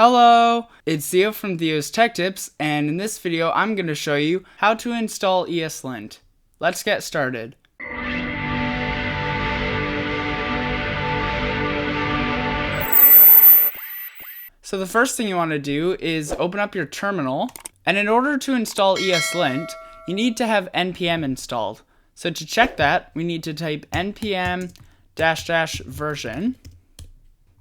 Hello, it's Theo from Theo's Tech Tips, and in this video I'm going to show you how to install ESLint. Let's get started. So the first thing you want to do is open up your terminal, and in order to install ESLint, you need to have npm installed. So to check that, we need to type npm -- version.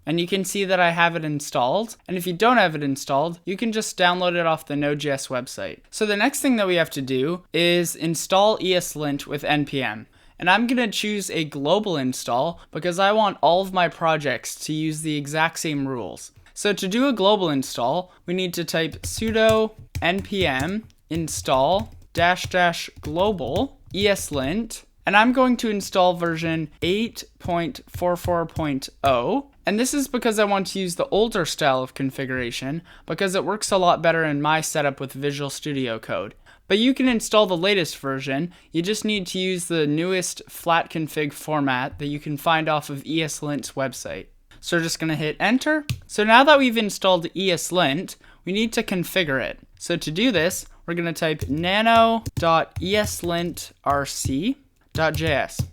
And you can see that I have it installed. And if you don't have it installed, you can just download it off the Node.js website. So the next thing that we have to do is install ESLint with npm. And I'm going to choose a global install because I want all of my projects to use the exact same rules. So to do a global install, we need to type sudo npm install -- global ESLint. And I'm going to install version 8.44.0. And this is because I want to use the older style of configuration because it works a lot better in my setup with Visual Studio Code. But you can install the latest version. You just need to use the newest flat config format that you can find off of ESLint's website. So we're just going to hit enter. So now that we've installed ESLint, we need to configure it. So to do this, we're going to type nano.eslintrc.js.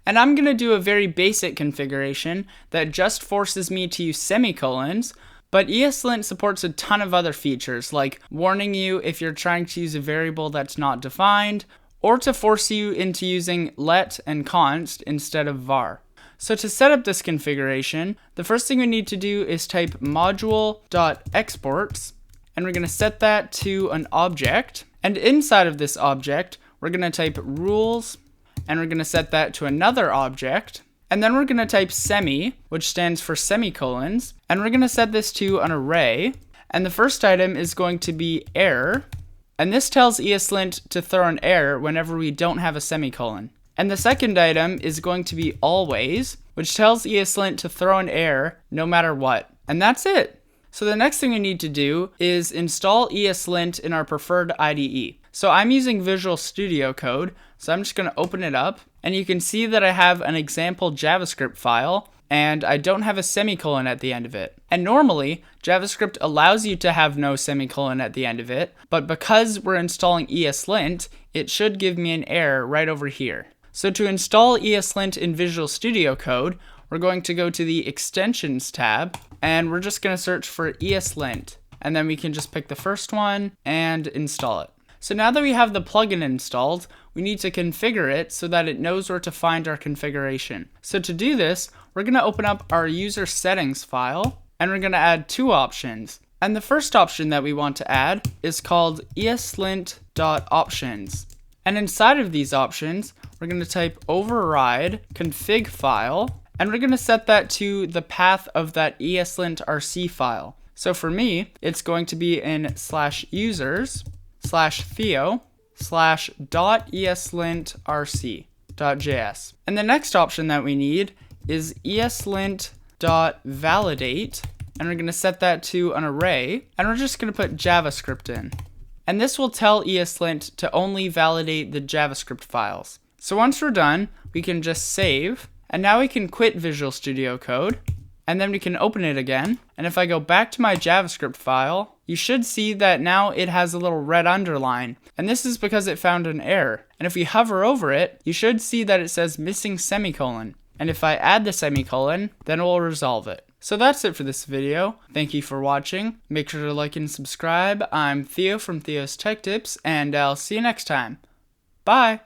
And I'm going to do a very basic configuration that just forces me to use semicolons, but ESLint supports a ton of other features like warning you if you're trying to use a variable that's not defined, or to force you into using let and const instead of var. So to set up this configuration, the first thing we need to do is type module.exports, and we're going to set that to an object. And inside of this object, we're going to type rules, and we're going to set that to another object. And then we're going to type semi, which stands for semicolons, and we're going to set this to an array. And the first item is going to be error, and this tells ESLint to throw an error whenever we don't have a semicolon. And the second item is going to be always, which tells ESLint to throw an error no matter what. And that's it. So the next thing we need to do is install ESLint in our preferred IDE. So I'm using Visual Studio Code, so I'm just going to open it up, and you can see that I have an example JavaScript file, and I don't have a semicolon at the end of it. And normally, JavaScript allows you to have no semicolon at the end of it, but because we're installing ESLint, it should give me an error right over here. So to install ESLint in Visual Studio Code, we're going to go to the Extensions tab, and we're just going to search for ESLint, and then we can just pick the first one and install it. So now that we have the plugin installed, we need to configure it so that it knows where to find our configuration. So to do this, we're going to open up our user settings file, and we're going to add two options. And the first option that we want to add is called ESLint.options. And inside of these options, we're going to type override config file, and we're going to set that to the path of that ESLint.rc file. So for me, it's going to be in /users/theo/.eslintrc.js. And the next option that we need is ESLint.validate, and we're going to set that to an array, and we're just going to put JavaScript in. And this will tell ESLint to only validate the JavaScript files. So once we're done, we can just save, and now we can quit Visual Studio Code, and then we can open it again. And if I go back to my JavaScript file, you should see that now it has a little red underline, and this is because it found an error. And if we hover over it, you should see that it says missing semicolon. And if I add the semicolon, then it will resolve it. So that's it for this video. Thank you for watching. Make sure to like and subscribe. I'm Theo from Theo's Tech Tips, and I'll see you next time. Bye!